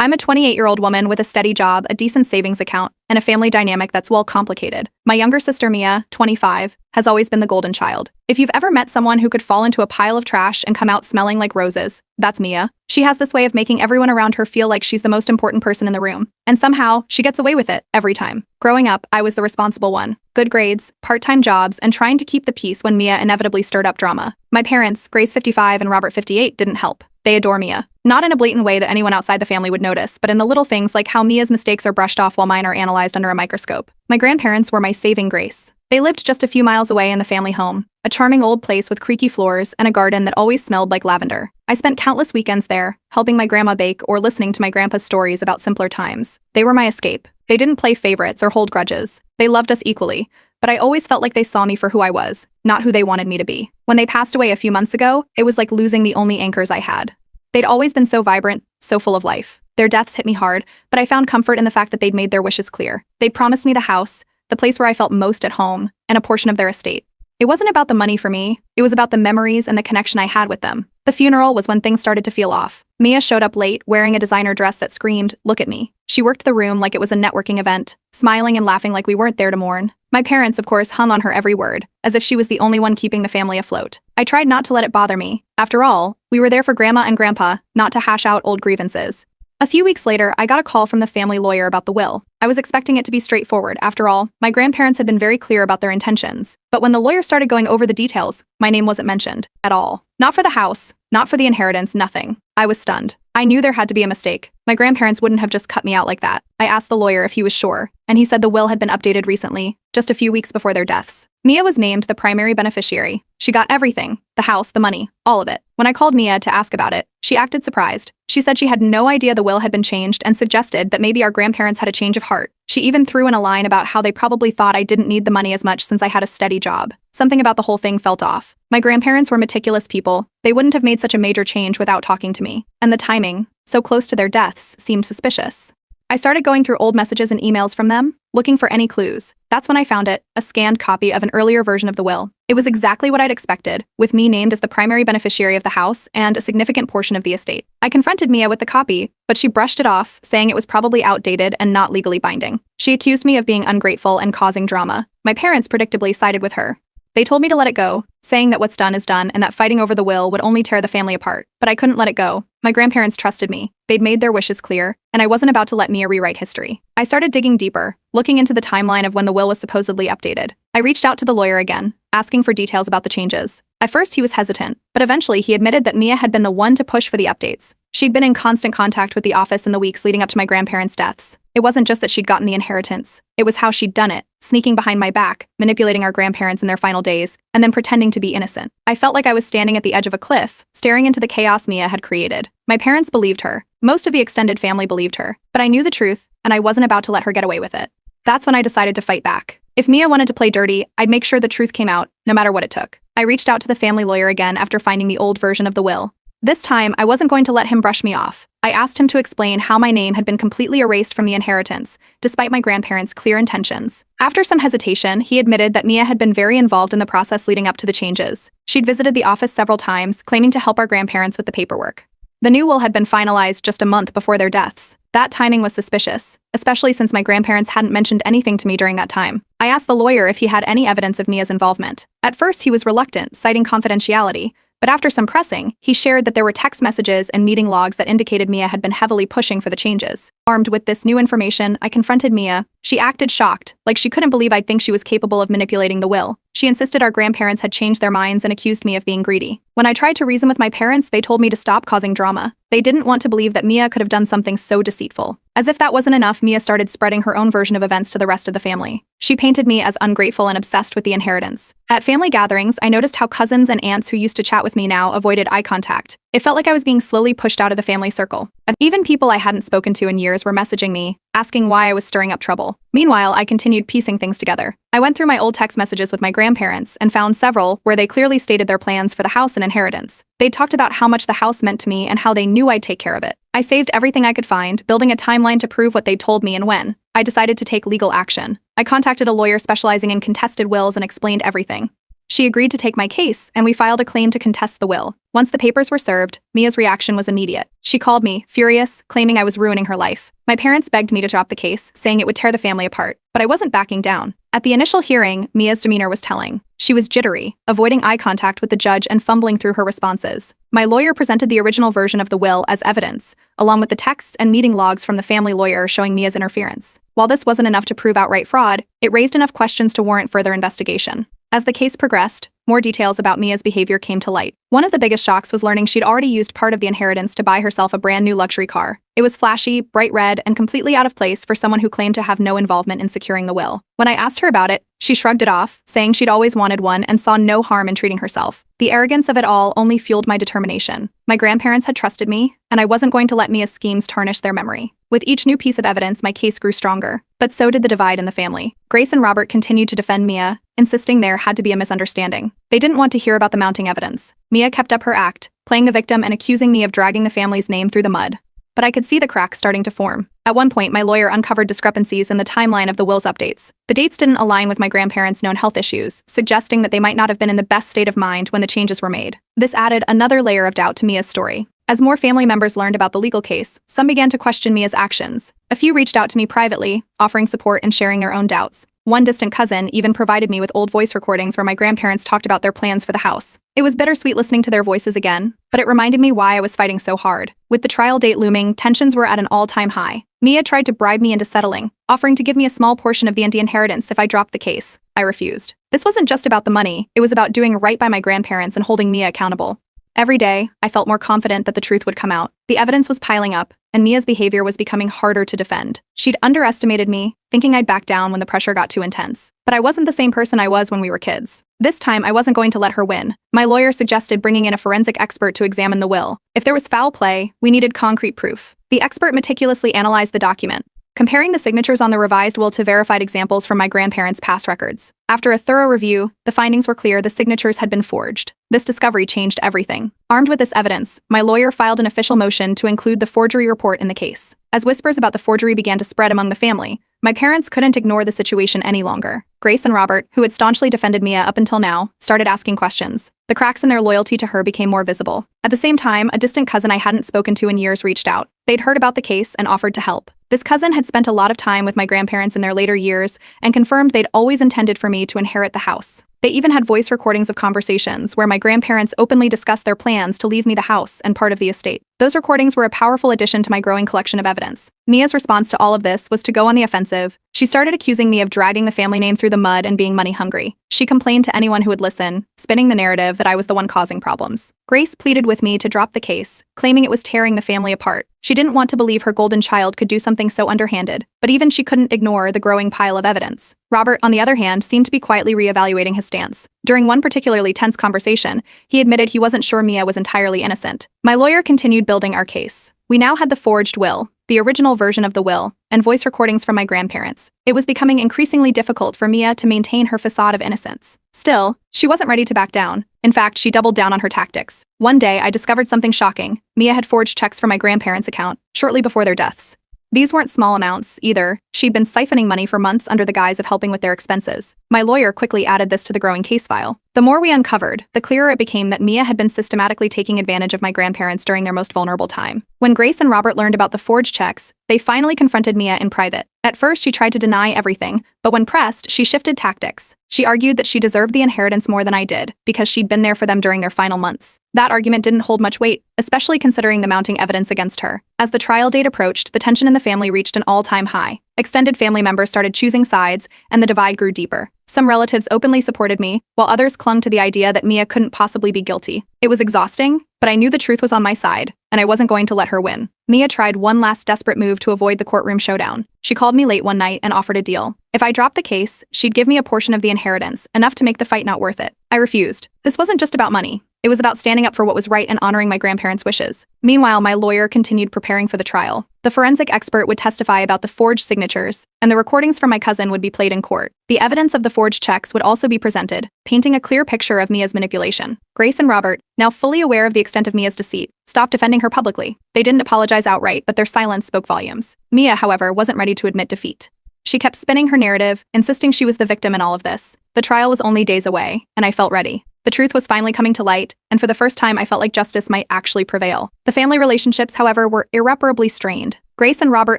I'm a 28-year-old woman with a steady job, a decent savings account, and a family dynamic that's well complicated. My younger sister Mia, 25, has always been the golden child. If you've ever met someone who could fall into a pile of trash and come out smelling like roses, that's Mia. She has this way of making everyone around her feel like she's the most important person in the room. And somehow, she gets away with it, every time. Growing up, I was the responsible one. Good grades, part-time jobs, and trying to keep the peace when Mia inevitably stirred up drama. My parents, Grace 55 and Robert 58, didn't help. They adore Mia. Not in a blatant way that anyone outside the family would notice, but in the little things like how Mia's mistakes are brushed off while mine are analyzed under a microscope. My grandparents were my saving grace. They lived just a few miles away in the family home, a charming old place with creaky floors and a garden that always smelled like lavender. I spent countless weekends there, helping my grandma bake or listening to my grandpa's stories about simpler times. They were my escape. They didn't play favorites or hold grudges. They loved us equally, but I always felt like they saw me for who I was, not who they wanted me to be. When they passed away a few months ago, it was like losing the only anchors I had. They'd always been so vibrant, so full of life. Their deaths hit me hard, but I found comfort in the fact that they'd made their wishes clear. They'd promised me the house, the place where I felt most at home, and a portion of their estate. It wasn't about the money for me, it was about the memories and the connection I had with them. The funeral was when things started to feel off. Mia showed up late, wearing a designer dress that screamed, "Look at me." She worked the room like it was a networking event, smiling and laughing like we weren't there to mourn. My parents, of course, hung on her every word, as if she was the only one keeping the family afloat. I tried not to let it bother me. After all, we were there for Grandma and Grandpa, not to hash out old grievances. A few weeks later, I got a call from the family lawyer about the will. I was expecting it to be straightforward. After all, my grandparents had been very clear about their intentions. But when the lawyer started going over the details, my name wasn't mentioned at all. Not for the house, not for the inheritance, nothing. I was stunned. I knew there had to be a mistake. My grandparents wouldn't have just cut me out like that. I asked the lawyer if he was sure, and he said the will had been updated recently, just a few weeks before their deaths. Mia was named the primary beneficiary. She got everything, the house, the money, all of it. When I called Mia to ask about it, she acted surprised. She said she had no idea the will had been changed and suggested that maybe our grandparents had a change of heart. She even threw in a line about how they probably thought I didn't need the money as much since I had a steady job. Something about the whole thing felt off. My grandparents were meticulous people. They wouldn't have made such a major change without talking to me. And the timing, so close to their deaths, seemed suspicious. I started going through old messages and emails from them, looking for any clues. That's when I found it, a scanned copy of an earlier version of the will. It was exactly what I'd expected, with me named as the primary beneficiary of the house and a significant portion of the estate. I confronted Mia with the copy, but she brushed it off, saying it was probably outdated and not legally binding. She accused me of being ungrateful and causing drama. My parents predictably sided with her. They told me to let it go, saying that what's done is done and that fighting over the will would only tear the family apart. But I couldn't let it go. My grandparents trusted me. They'd made their wishes clear, and I wasn't about to let Mia rewrite history. I started digging deeper, looking into the timeline of when the will was supposedly updated. I reached out to the lawyer again, asking for details about the changes. At first, he was hesitant, but eventually he admitted that Mia had been the one to push for the updates. She'd been in constant contact with the office in the weeks leading up to my grandparents' deaths. It wasn't just that she'd gotten the inheritance. It was how she'd done it, sneaking behind my back, manipulating our grandparents in their final days, and then pretending to be innocent. I felt like I was standing at the edge of a cliff, staring into the chaos Mia had created. My parents believed her. Most of the extended family believed her. But I knew the truth, and I wasn't about to let her get away with it. That's when I decided to fight back. If Mia wanted to play dirty, I'd make sure the truth came out, no matter what it took. I reached out to the family lawyer again after finding the old version of the will. This time, I wasn't going to let him brush me off. I asked him to explain how my name had been completely erased from the inheritance, despite my grandparents' clear intentions. After some hesitation, he admitted that Mia had been very involved in the process leading up to the changes. She'd visited the office several times, claiming to help our grandparents with the paperwork. The new will had been finalized just a month before their deaths. That timing was suspicious, especially since my grandparents hadn't mentioned anything to me during that time. I asked the lawyer if he had any evidence of Mia's involvement. At first, he was reluctant, citing confidentiality. But after some pressing, he shared that there were text messages and meeting logs that indicated Mia had been heavily pushing for the changes. Armed with this new information, I confronted Mia. She acted shocked, like she couldn't believe I'd think she was capable of manipulating the will. She insisted our grandparents had changed their minds and accused me of being greedy. When I tried to reason with my parents, they told me to stop causing drama. They didn't want to believe that Mia could have done something so deceitful. As if that wasn't enough, Mia started spreading her own version of events to the rest of the family. She painted me as ungrateful and obsessed with the inheritance. At family gatherings, I noticed how cousins and aunts who used to chat with me now avoided eye contact. It felt like I was being slowly pushed out of the family circle. And even people I hadn't spoken to in years were messaging me, asking why I was stirring up trouble. Meanwhile, I continued piecing things together. I went through my old text messages with my grandparents and found several where they clearly stated their plans for the house and inheritance. They talked about how much the house meant to me and how they knew I'd take care of it. I saved everything I could find, building a timeline to prove what they'd told me and when. I decided to take legal action. I contacted a lawyer specializing in contested wills and explained everything. She agreed to take my case, and we filed a claim to contest the will. Once the papers were served, Mia's reaction was immediate. She called me, furious, claiming I was ruining her life. My parents begged me to drop the case, saying it would tear the family apart, but I wasn't backing down. At the initial hearing, Mia's demeanor was telling. She was jittery, avoiding eye contact with the judge and fumbling through her responses. My lawyer presented the original version of the will as evidence, along with the texts and meeting logs from the family lawyer showing Mia's interference. While this wasn't enough to prove outright fraud, it raised enough questions to warrant further investigation. As the case progressed, more details about Mia's behavior came to light. One of the biggest shocks was learning she'd already used part of the inheritance to buy herself a brand new luxury car. It was flashy, bright red, and completely out of place for someone who claimed to have no involvement in securing the will. When I asked her about it, she shrugged it off, saying she'd always wanted one and saw no harm in treating herself. The arrogance of it all only fueled my determination. My grandparents had trusted me, and I wasn't going to let Mia's schemes tarnish their memory. With each new piece of evidence, my case grew stronger. But so did the divide in the family. Grace and Robert continued to defend Mia, insisting there had to be a misunderstanding. They didn't want to hear about the mounting evidence. Mia kept up her act, playing the victim and accusing me of dragging the family's name through the mud. But I could see the cracks starting to form. At one point, my lawyer uncovered discrepancies in the timeline of the will's updates. The dates didn't align with my grandparents' known health issues, suggesting that they might not have been in the best state of mind when the changes were made. This added another layer of doubt to Mia's story. As more family members learned about the legal case, some began to question Mia's actions. A few reached out to me privately, offering support and sharing their own doubts. One distant cousin even provided me with old voice recordings where my grandparents talked about their plans for the house. It was bittersweet listening to their voices again, but it reminded me why I was fighting so hard. With the trial date looming, tensions were at an all-time high. Mia tried to bribe me into settling, offering to give me a small portion of the inheritance if I dropped the case. I refused. This wasn't just about the money, it was about doing right by my grandparents and holding Mia accountable. Every day, I felt more confident that the truth would come out. The evidence was piling up, and Mia's behavior was becoming harder to defend. She'd underestimated me, thinking I'd back down when the pressure got too intense. But I wasn't the same person I was when we were kids. This time, I wasn't going to let her win. My lawyer suggested bringing in a forensic expert to examine the will. If there was foul play, we needed concrete proof. The expert meticulously analyzed the document, comparing the signatures on the revised will to verified examples from my grandparents' past records. After a thorough review, the findings were clear the signatures had been forged. This discovery changed everything. Armed with this evidence, my lawyer filed an official motion to include the forgery report in the case. As whispers about the forgery began to spread among the family, my parents couldn't ignore the situation any longer. Grace and Robert, who had staunchly defended Mia up until now, started asking questions. The cracks in their loyalty to her became more visible. At the same time, a distant cousin I hadn't spoken to in years reached out. They'd heard about the case and offered to help. This cousin had spent a lot of time with my grandparents in their later years and confirmed they'd always intended for me to inherit the house. They even had voice recordings of conversations where my grandparents openly discussed their plans to leave me the house and part of the estate. Those recordings were a powerful addition to my growing collection of evidence. Mia's response to all of this was to go on the offensive. She started accusing me of dragging the family name through the mud and being money hungry. She complained to anyone who would listen, spinning the narrative that I was the one causing problems. Grace pleaded with me to drop the case, claiming it was tearing the family apart. She didn't want to believe her golden child could do something so underhanded, but even she couldn't ignore the growing pile of evidence. Robert, on the other hand, seemed to be quietly reevaluating his stance. During one particularly tense conversation, he admitted he wasn't sure Mia was entirely innocent. My lawyer continued building our case. We now had the forged will, the original version of the will, and voice recordings from my grandparents. It was becoming increasingly difficult for Mia to maintain her facade of innocence. Still, she wasn't ready to back down. In fact, she doubled down on her tactics. One day, I discovered something shocking. Mia had forged checks from my grandparents' account, shortly before their deaths. These weren't small amounts, either. She'd been siphoning money for months under the guise of helping with their expenses. My lawyer quickly added this to the growing case file. The more we uncovered, the clearer it became that Mia had been systematically taking advantage of my grandparents during their most vulnerable time. When Grace and Robert learned about the forged checks, they finally confronted Mia in private. At first, she tried to deny everything, but when pressed, she shifted tactics. She argued that she deserved the inheritance more than I did, because she'd been there for them during their final months. That argument didn't hold much weight, especially considering the mounting evidence against her. As the trial date approached, the tension in the family reached an all-time high. Extended family members started choosing sides, and the divide grew deeper. Some relatives openly supported me, while others clung to the idea that Mia couldn't possibly be guilty. It was exhausting, but I knew the truth was on my side, and I wasn't going to let her win. Mia tried one last desperate move to avoid the courtroom showdown. She called me late one night and offered a deal. If I dropped the case, she'd give me a portion of the inheritance, enough to make the fight not worth it. I refused. This wasn't just about money. It was about standing up for what was right and honoring my grandparents' wishes. Meanwhile, my lawyer continued preparing for the trial. The forensic expert would testify about the forged signatures, and the recordings from my cousin would be played in court. The evidence of the forged checks would also be presented, painting a clear picture of Mia's manipulation. Grace and Robert, now fully aware of the extent of Mia's deceit, stopped defending her publicly. They didn't apologize outright, but their silence spoke volumes. Mia, however, wasn't ready to admit defeat. She kept spinning her narrative, insisting she was the victim in all of this. The trial was only days away, and I felt ready. The truth was finally coming to light, and for the first time I felt like justice might actually prevail. The family relationships, however, were irreparably strained. Grace and Robert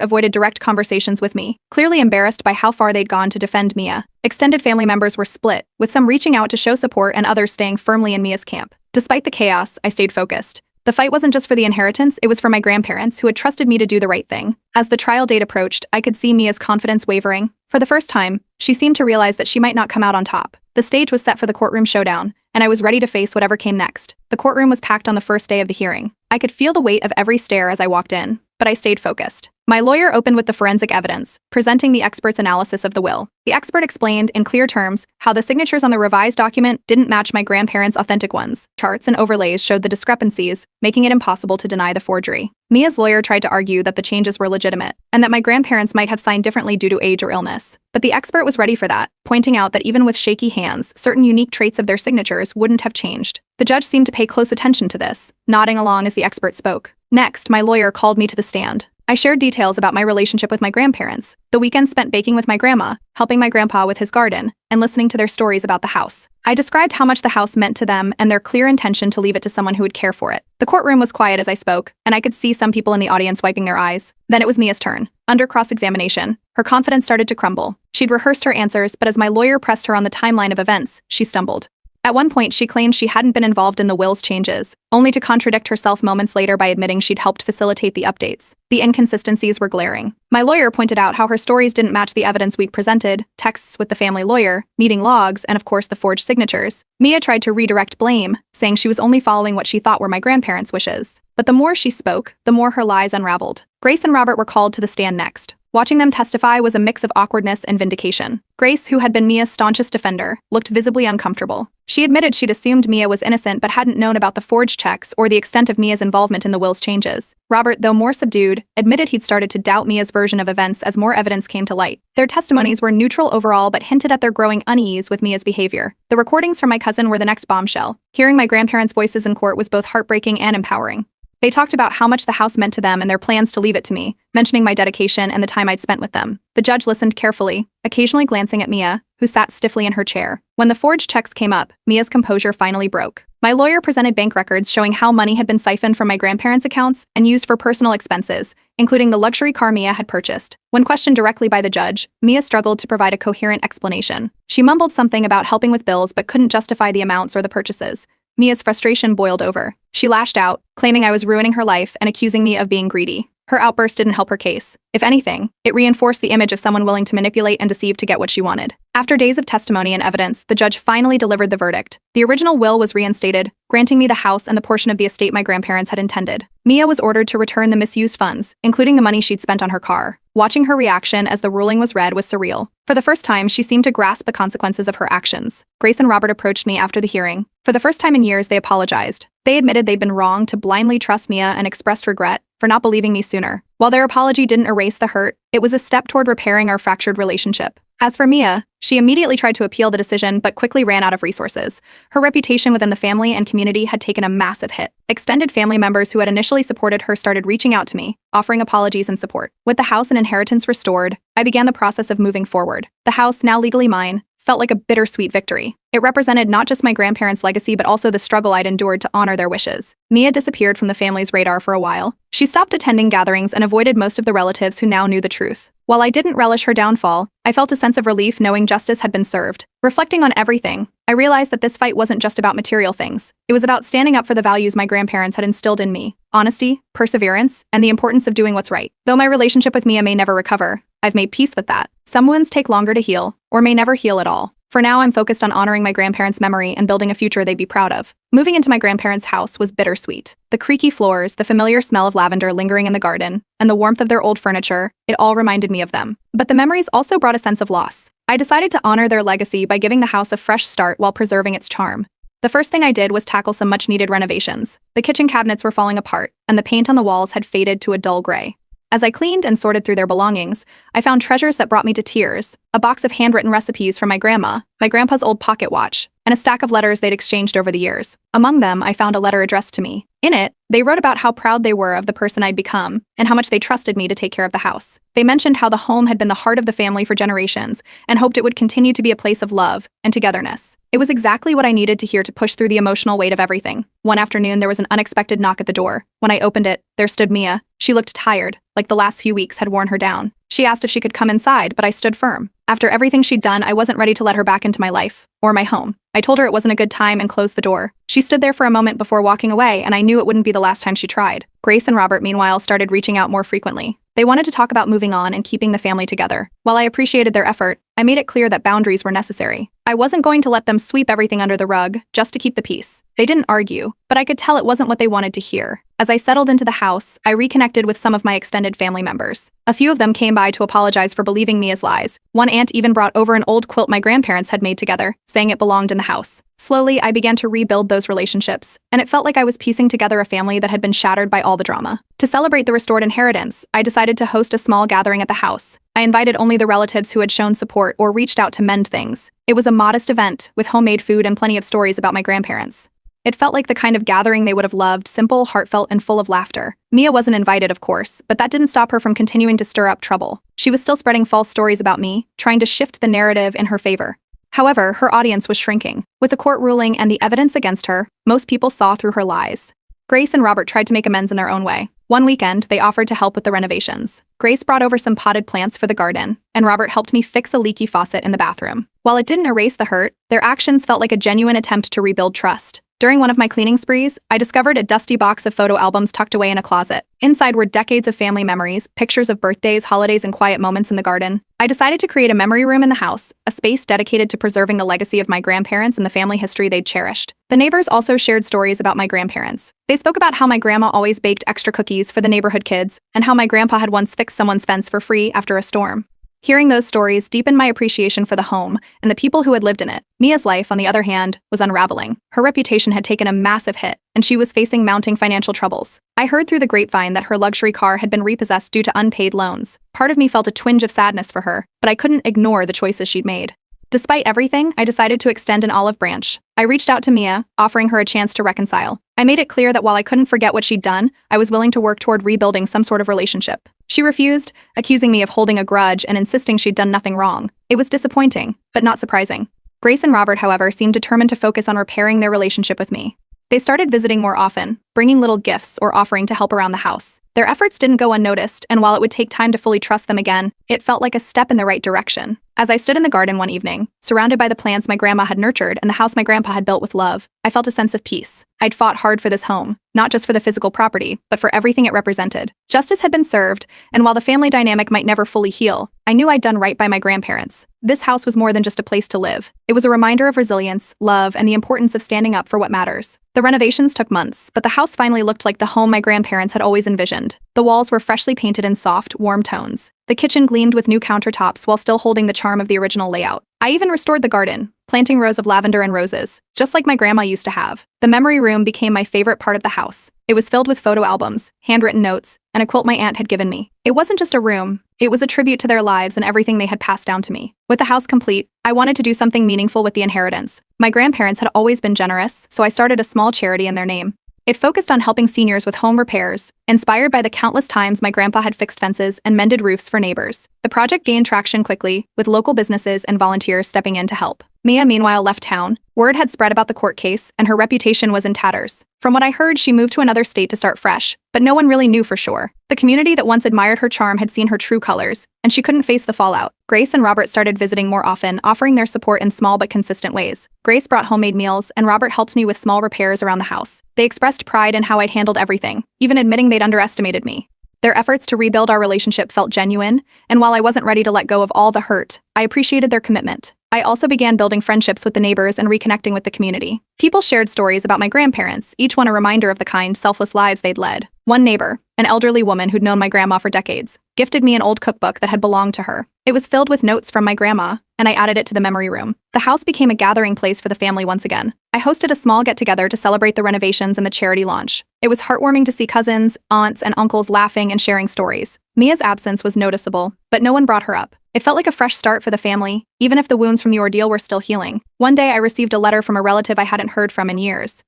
avoided direct conversations with me, clearly embarrassed by how far they'd gone to defend Mia. Extended family members were split, with some reaching out to show support and others staying firmly in Mia's camp. Despite the chaos, I stayed focused. The fight wasn't just for the inheritance, it was for my grandparents, who had trusted me to do the right thing. As the trial date approached, I could see Mia's confidence wavering. For the first time, she seemed to realize that she might not come out on top. The stage was set for the courtroom showdown, and I was ready to face whatever came next. The courtroom was packed on the first day of the hearing. I could feel the weight of every stare as I walked in, but I stayed focused. My lawyer opened with the forensic evidence, presenting the expert's analysis of the will. The expert explained in clear terms how the signatures on the revised document didn't match my grandparents' authentic ones. Charts and overlays showed the discrepancies, making it impossible to deny the forgery. Mia's lawyer tried to argue that the changes were legitimate, and that my grandparents might have signed differently due to age or illness. But the expert was ready for that, pointing out that even with shaky hands, certain unique traits of their signatures wouldn't have changed. The judge seemed to pay close attention to this, nodding along as the expert spoke. Next, my lawyer called me to the stand. I shared details about my relationship with my grandparents, the weekends spent baking with my grandma, helping my grandpa with his garden, and listening to their stories about the house. I described how much the house meant to them and their clear intention to leave it to someone who would care for it. The courtroom was quiet as I spoke, and I could see some people in the audience wiping their eyes. Then it was Mia's turn. Under cross-examination, her confidence started to crumble. She'd rehearsed her answers, but as my lawyer pressed her on the timeline of events, she stumbled. At one point, she claimed she hadn't been involved in the will's changes, only to contradict herself moments later by admitting she'd helped facilitate the updates. The inconsistencies were glaring. My lawyer pointed out how her stories didn't match the evidence we'd presented, texts with the family lawyer, meeting logs, and of course the forged signatures. Mia tried to redirect blame, saying she was only following what she thought were my grandparents' wishes. But the more she spoke, the more her lies unraveled. Grace and Robert were called to the stand next. Watching them testify was a mix of awkwardness and vindication. Grace, who had been Mia's staunchest defender, looked visibly uncomfortable. She admitted she'd assumed Mia was innocent but hadn't known about the forged checks or the extent of Mia's involvement in the will's changes. Robert, though more subdued, admitted he'd started to doubt Mia's version of events as more evidence came to light. Their testimonies were neutral overall but hinted at their growing unease with Mia's behavior. The recordings from my cousin were the next bombshell. Hearing my grandparents' voices in court was both heartbreaking and empowering. They talked about how much the house meant to them and their plans to leave it to me, mentioning my dedication and the time I'd spent with them. The judge listened carefully, occasionally glancing at Mia, who sat stiffly in her chair. When the forged checks came up, Mia's composure finally broke. My lawyer presented bank records showing how money had been siphoned from my grandparents' accounts and used for personal expenses, including the luxury car Mia had purchased. When questioned directly by the judge, Mia struggled to provide a coherent explanation. She mumbled something about helping with bills but couldn't justify the amounts or the purchases. Mia's frustration boiled over. She lashed out, claiming I was ruining her life and accusing me of being greedy. Her outburst didn't help her case. If anything, it reinforced the image of someone willing to manipulate and deceive to get what she wanted. After days of testimony and evidence, the judge finally delivered the verdict. The original will was reinstated, granting me the house and the portion of the estate my grandparents had intended. Mia was ordered to return the misused funds, including the money she'd spent on her car. Watching her reaction as the ruling was read was surreal. For the first time, she seemed to grasp the consequences of her actions. Grace and Robert approached me after the hearing. For the first time in years, they apologized. They admitted they'd been wrong to blindly trust Mia and expressed regret for not believing me sooner. While their apology didn't erase the hurt, it was a step toward repairing our fractured relationship. As for Mia, she immediately tried to appeal the decision but quickly ran out of resources. Her reputation within the family and community had taken a massive hit. Extended family members who had initially supported her started reaching out to me, offering apologies and support. With the house and inheritance restored, I began the process of moving forward. The house, now legally mine, felt like a bittersweet victory. It represented not just my grandparents' legacy but also the struggle I'd endured to honor their wishes. Mia disappeared from the family's radar for a while. She stopped attending gatherings and avoided most of the relatives who now knew the truth. While I didn't relish her downfall, I felt a sense of relief knowing justice had been served. Reflecting on everything, I realized that this fight wasn't just about material things. It was about standing up for the values my grandparents had instilled in me: honesty, perseverance, and the importance of doing what's right. Though my relationship with Mia may never recover, I've made peace with that. Some wounds take longer to heal, or may never heal at all. For now, I'm focused on honoring my grandparents' memory and building a future they'd be proud of. Moving into my grandparents' house was bittersweet. The creaky floors, the familiar smell of lavender lingering in the garden, and the warmth of their old furniture, it all reminded me of them. But the memories also brought a sense of loss. I decided to honor their legacy by giving the house a fresh start while preserving its charm. The first thing I did was tackle some much-needed renovations. The kitchen cabinets were falling apart, and the paint on the walls had faded to a dull gray. As I cleaned and sorted through their belongings, I found treasures that brought me to tears: a box of handwritten recipes from my grandma, my grandpa's old pocket watch, and a stack of letters they'd exchanged over the years. Among them, I found a letter addressed to me. In it, They wrote about how proud they were of the person I'd become and how much they trusted me to take care of the house. They mentioned how the home had been the heart of the family for generations and hoped it would continue to be a place of love and togetherness. It was exactly what I needed to hear to push through the emotional weight of everything. One afternoon, there was an unexpected knock at the door. When I opened it, there stood Mia. She looked tired, like the last few weeks had worn her down. She asked if she could come inside, but I stood firm. After everything she'd done, I wasn't ready to let her back into my life, or my home. I told her it wasn't a good time and closed the door. She stood there for a moment before walking away, and I knew it wouldn't be the last time she tried. Grace and Robert, meanwhile, started reaching out more frequently. They wanted to talk about moving on and keeping the family together. While I appreciated their effort, I made it clear that boundaries were necessary. I wasn't going to let them sweep everything under the rug just to keep the peace. They didn't argue, but I could tell it wasn't what they wanted to hear. As I settled into the house, I reconnected with some of my extended family members. A few of them came by to apologize for believing Mia's lies. One aunt even brought over an old quilt my grandparents had made together, saying it belonged in the house. Slowly, I began to rebuild those relationships, and it felt like I was piecing together a family that had been shattered by all the drama. To celebrate the restored inheritance, I decided to host a small gathering at the house. I invited only the relatives who had shown support or reached out to mend things. It was a modest event, with homemade food and plenty of stories about my grandparents. It felt like the kind of gathering they would have loved, simple, heartfelt, and full of laughter. Mia wasn't invited, of course, but that didn't stop her from continuing to stir up trouble. She was still spreading false stories about me, trying to shift the narrative in her favor. However, her audience was shrinking. With the court ruling and the evidence against her, most people saw through her lies. Grace and Robert tried to make amends in their own way. One weekend, they offered to help with the renovations. Grace brought over some potted plants for the garden, and Robert helped me fix a leaky faucet in the bathroom. While it didn't erase the hurt, their actions felt like a genuine attempt to rebuild trust. During one of my cleaning sprees, I discovered a dusty box of photo albums tucked away in a closet. Inside were decades of family memories, pictures of birthdays, holidays, and quiet moments in the garden. I decided to create a memory room in the house, a space dedicated to preserving the legacy of my grandparents and the family history they'd cherished. The neighbors also shared stories about my grandparents. They spoke about how my grandma always baked extra cookies for the neighborhood kids, and how my grandpa had once fixed someone's fence for free after a storm. Hearing those stories deepened my appreciation for the home and the people who had lived in it. Mia's life, on the other hand, was unraveling. Her reputation had taken a massive hit, and she was facing mounting financial troubles. I heard through the grapevine that her luxury car had been repossessed due to unpaid loans. Part of me felt a twinge of sadness for her, but I couldn't ignore the choices she'd made. Despite everything, I decided to extend an olive branch. I reached out to Mia, offering her a chance to reconcile. I made it clear that while I couldn't forget what she'd done, I was willing to work toward rebuilding some sort of relationship. She refused, accusing me of holding a grudge and insisting she'd done nothing wrong. It was disappointing, but not surprising. Grace and Robert, however, seemed determined to focus on repairing their relationship with me. They started visiting more often, bringing little gifts or offering to help around the house. Their efforts didn't go unnoticed, and while it would take time to fully trust them again, it felt like a step in the right direction. As I stood in the garden one evening, surrounded by the plants my grandma had nurtured and the house my grandpa had built with love, I felt a sense of peace. I'd fought hard for this home, not just for the physical property, but for everything it represented. Justice had been served, and while the family dynamic might never fully heal, I knew I'd done right by my grandparents. This house was more than just a place to live. It was a reminder of resilience, love, and the importance of standing up for what matters. The renovations took months, but the house finally looked like the home my grandparents had always envisioned. The walls were freshly painted in soft, warm tones. The kitchen gleamed with new countertops while still holding the charm of the original layout. I even restored the garden, planting rows of lavender and roses, just like my grandma used to have. The memory room became my favorite part of the house. It was filled with photo albums, handwritten notes, and a quilt my aunt had given me. It wasn't just a room, it was a tribute to their lives and everything they had passed down to me. With the house complete, I wanted to do something meaningful with the inheritance. My grandparents had always been generous, so I started a small charity in their name. It focused on helping seniors with home repairs, inspired by the countless times my grandpa had fixed fences and mended roofs for neighbors. The project gained traction quickly, with local businesses and volunteers stepping in to help. Mia, meanwhile, left town. Word had spread about the court case, and her reputation was in tatters. From what I heard, she moved to another state to start fresh, but no one really knew for sure. The community that once admired her charm had seen her true colors, and she couldn't face the fallout. Grace and Robert started visiting more often, offering their support in small but consistent ways. Grace brought homemade meals, and Robert helped me with small repairs around the house. They expressed pride in how I'd handled everything, even admitting they'd underestimated me. Their efforts to rebuild our relationship felt genuine, and while I wasn't ready to let go of all the hurt, I appreciated their commitment. I also began building friendships with the neighbors and reconnecting with the community. People shared stories about my grandparents, each one a reminder of the kind, selfless lives they'd led. One neighbor, an elderly woman who'd known my grandma for decades, gifted me an old cookbook that had belonged to her. It was filled with notes from my grandma, and I added it to the memory room. The house became a gathering place for the family once again. I hosted a small get-together to celebrate the renovations and the charity launch. It was heartwarming to see cousins, aunts, and uncles laughing and sharing stories. Mia's absence was noticeable, but no one brought her up. It felt like a fresh start for the family, even if the wounds from the ordeal were still healing. One day I received a letter from a relative I hadn't heard from in years.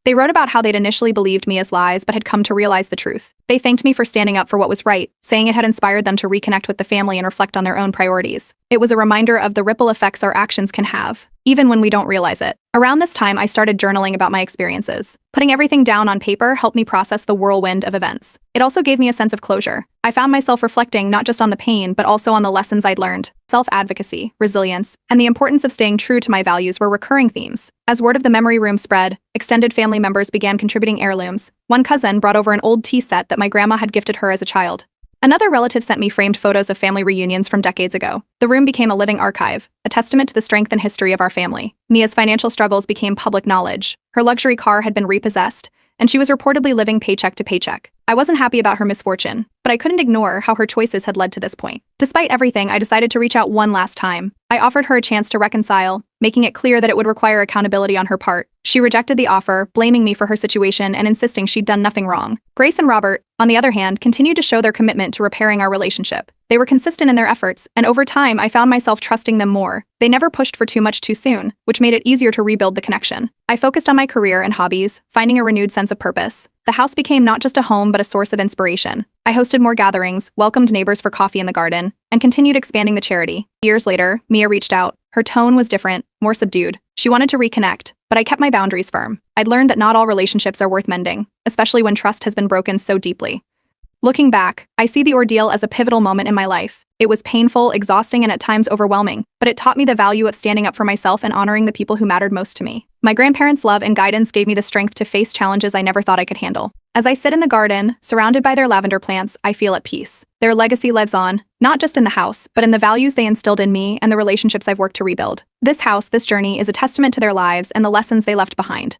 They wrote about how they'd initially believed me as lies but had come to realize the truth. They thanked me for standing up for what was right, saying it had inspired them to reconnect with the family and reflect on their own priorities. It was a reminder of the ripple effects our actions can have, even when we don't realize it. Around this time, I started journaling about my experiences. Putting everything down on paper helped me process the whirlwind of events. It also gave me a sense of closure. I found myself reflecting not just on the pain, but also on the lessons I'd learned. Self-advocacy, resilience, and the importance of staying true to my values were recurring themes. As word of the memory room spread, extended family members began contributing heirlooms. One cousin brought over an old tea set that my grandma had gifted her as a child. Another relative sent me framed photos of family reunions from decades ago. The room became a living archive, a testament to the strength and history of our family. Mia's financial struggles became public knowledge. Her luxury car had been repossessed, and she was reportedly living paycheck to paycheck. I wasn't happy about her misfortune, but I couldn't ignore how her choices had led to this point. Despite everything, I decided to reach out one last time. I offered her a chance to reconcile, making it clear that it would require accountability on her part. She rejected the offer, blaming me for her situation and insisting she'd done nothing wrong. Grace and Robert, on the other hand, continued to show their commitment to repairing our relationship. They were consistent in their efforts, and over time, I found myself trusting them more. They never pushed for too much too soon, which made it easier to rebuild the connection. I focused on my career and hobbies, finding a renewed sense of purpose. The house became not just a home but a source of inspiration. I hosted more gatherings, welcomed neighbors for coffee in the garden, and continued expanding the charity. Years later, Mia reached out. Her tone was different, more subdued. She wanted to reconnect, but I kept my boundaries firm. I'd learned that not all relationships are worth mending, especially when trust has been broken so deeply. Looking back, I see the ordeal as a pivotal moment in my life. It was painful, exhausting, and at times overwhelming, but it taught me the value of standing up for myself and honoring the people who mattered most to me. My grandparents' love and guidance gave me the strength to face challenges I never thought I could handle. As I sit in the garden, surrounded by their lavender plants, I feel at peace. Their legacy lives on, not just in the house, but in the values they instilled in me and the relationships I've worked to rebuild. This house, this journey, is a testament to their lives and the lessons they left behind.